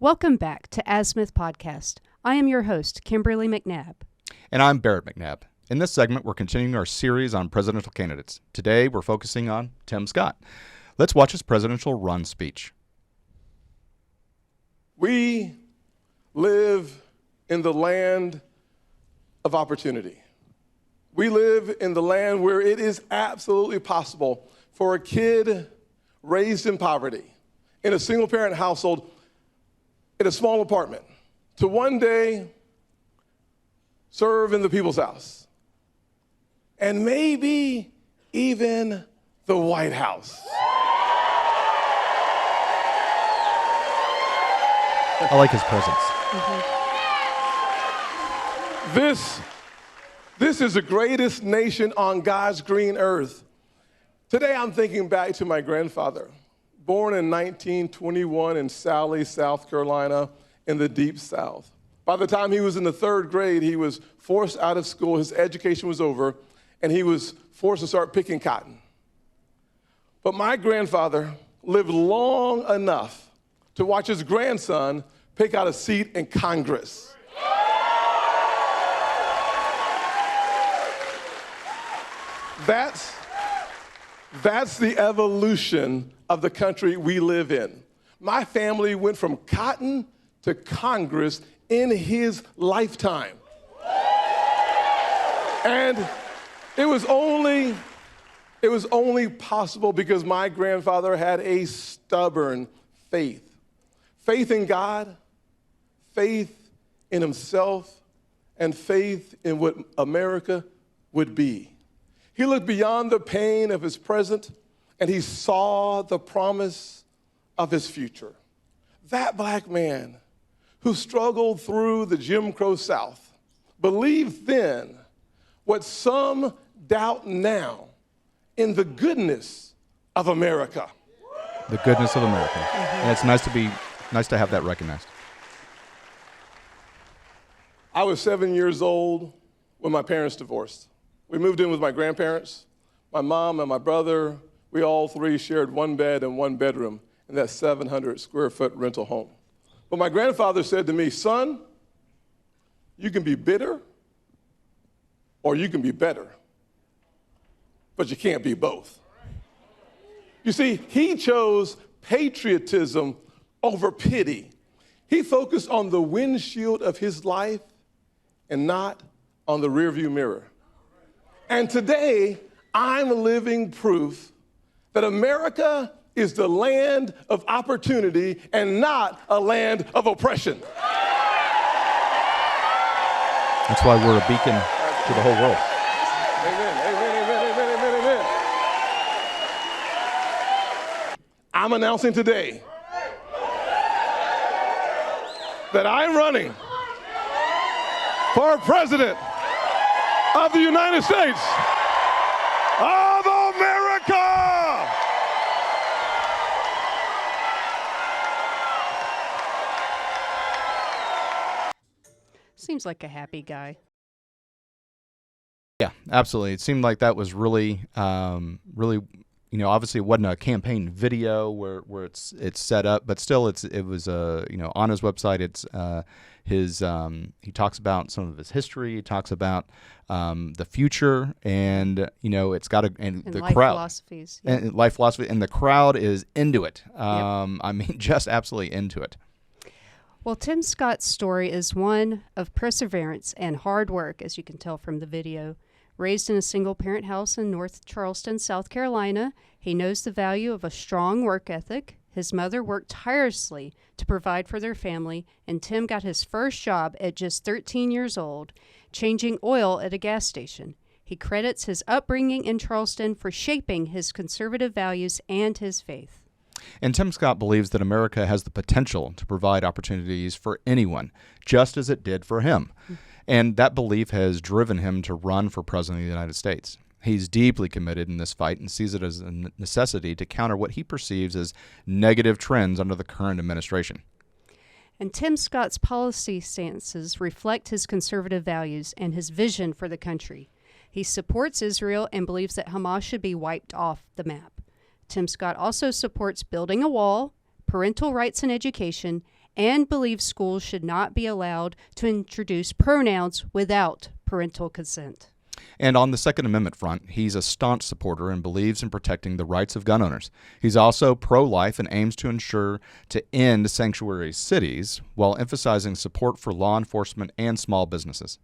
Welcome back to Azimuth Podcast. I am your host, Kimberly McNabb. And I'm Barrett McNabb. In this segment, we're continuing our series on presidential candidates. Today, we're focusing on Tim Scott. Let's watch his presidential run speech. We live in the land of opportunity. We live in the land where it is absolutely possible for a kid raised in poverty, in a single-parent household, in a small apartment, to one day serve in the People's House, and maybe even the White House. I like his presence. This is the greatest nation on God's green earth. Today I'm thinking back to my grandfather, born in 1921 in Sally, South Carolina, in the Deep South. By the time he was in the third grade, he was forced out of school, his education was over, and he was forced to start picking cotton. But my grandfather lived long enough to watch his grandson pick out a seat in Congress. That's the evolution of the country we live in. My family went from cotton to Congress in his lifetime. And it was only possible because my grandfather had a stubborn faith. Faith in God, faith in himself, and faith in what America would be. He looked beyond the pain of his present, and he saw the promise of his future. That black man who struggled through the Jim Crow South believed then what some doubt now in the goodness of America. The goodness of America. And it's nice to have that recognized. I was 7 years old when my parents divorced. We moved in with my grandparents. My mom and my brother, we all three shared one bed and one bedroom in that 700 square foot rental home. But my grandfather said to me, "Son, you can be bitter or you can be better, but you can't be both." You see, he chose patriotism over pity. He focused on the windshield of his life and not on the rearview mirror. And today, I'm living proof that America is the land of opportunity and not a land of oppression. That's why we're a beacon to the whole world. Amen, amen, amen, amen, amen, amen. I'm announcing today that I'm running for president of the United States of America. Seems like a happy guy. Yeah, absolutely. It seemed like that was really, obviously it wasn't a campaign video where it's set up, but still it was on his website. It's he talks about some of his history. He talks about the future, and it's got the life crowd philosophies. and life philosophy, and the crowd is into it. Yep. I mean, just absolutely into it. Well, Tim Scott's story is one of perseverance and hard work, as you can tell from the video. Raised in a single-parent house in North Charleston, South Carolina, he knows the value of a strong work ethic. His mother worked tirelessly to provide for their family, and Tim got his first job at just 13 years old, changing oil at a gas station. He credits his upbringing in Charleston for shaping his conservative values and his faith. And Tim Scott believes that America has the potential to provide opportunities for anyone, just as it did for him. And that belief has driven him to run for president of the United States. He's deeply committed in this fight and sees it as a necessity to counter what he perceives as negative trends under the current administration. And Tim Scott's policy stances reflect his conservative values and his vision for the country. He supports Israel and believes that Hamas should be wiped off the map. Tim Scott also supports building a wall, parental rights in education, and believes schools should not be allowed to introduce pronouns without parental consent. And on the Second Amendment front, he's a staunch supporter and believes in protecting the rights of gun owners. He's also pro-life and aims to ensure to end sanctuary cities while emphasizing support for law enforcement and small businesses.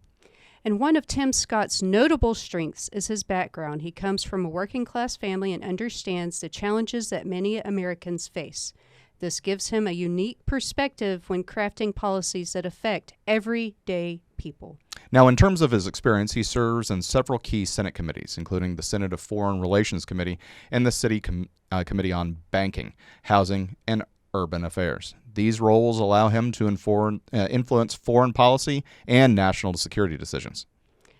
And one of Tim Scott's notable strengths is his background. He comes from a working-class family and understands the challenges that many Americans face. This gives him a unique perspective when crafting policies that affect everyday people. Now, in terms of his experience, he serves in several key Senate committees, including the Senate Foreign Relations Committee and the City Committee on Banking, Housing, and Urban Affairs. These roles allow him to influence foreign policy and national security decisions.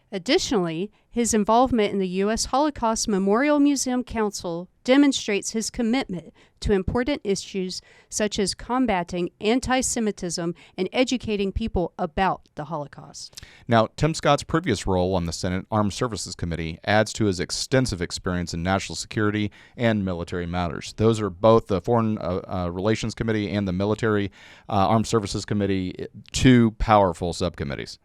Additionally, his involvement in the U.S. Holocaust Memorial Museum Council demonstrates his commitment to important issues such as combating anti-Semitism and educating people about the Holocaust. Now, Tim Scott's previous role on the Senate Armed Services Committee adds to his extensive experience in national security and military matters. Those are both the Foreign Relations Committee and the Military Armed Services Committee, two powerful subcommittees.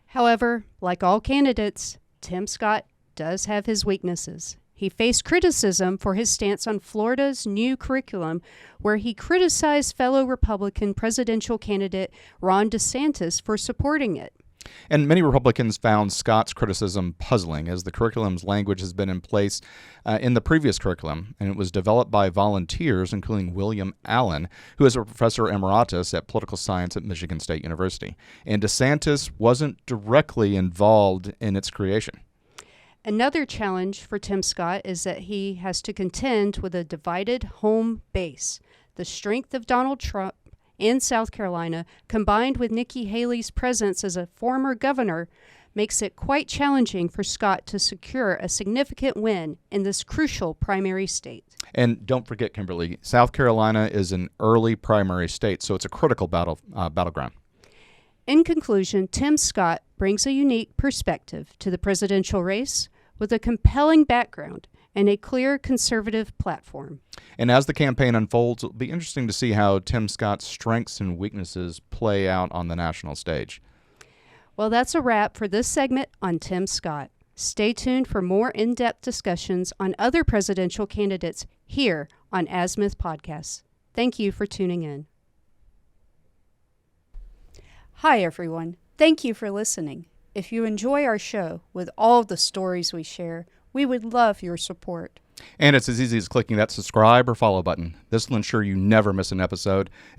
However, like all candidates, Tim Scott does have his weaknesses. He faced criticism for his stance on Florida's new curriculum, where he criticized fellow Republican presidential candidate Ron DeSantis for supporting it. And many Republicans found Scott's criticism puzzling, as the curriculum's language has been in place in the previous curriculum, and it was developed by volunteers, including William Allen, who is a professor emeritus at political science at Michigan State University. And DeSantis wasn't directly involved in its creation. Another challenge for Tim Scott is that he has to contend with a divided home base. The strength of Donald Trump in South Carolina, combined with Nikki Haley's presence as a former governor, makes it quite challenging for Scott to secure a significant win in this crucial primary state. And don't forget, Kimberly, South Carolina is an early primary state, so it's a critical battleground. In conclusion, Tim Scott brings a unique perspective to the presidential race with a compelling background and a clear conservative platform. And as the campaign unfolds, it'll be interesting to see how Tim Scott's strengths and weaknesses play out on the national stage. Well, that's a wrap for this segment on Tim Scott. Stay tuned for more in-depth discussions on other presidential candidates here on Azimuth Podcasts. Thank you for tuning in. Hi, everyone. Thank you for listening. If you enjoy our show with all the stories we share, we would love your support. And it's as easy as clicking that subscribe or follow button. This will ensure you never miss an episode.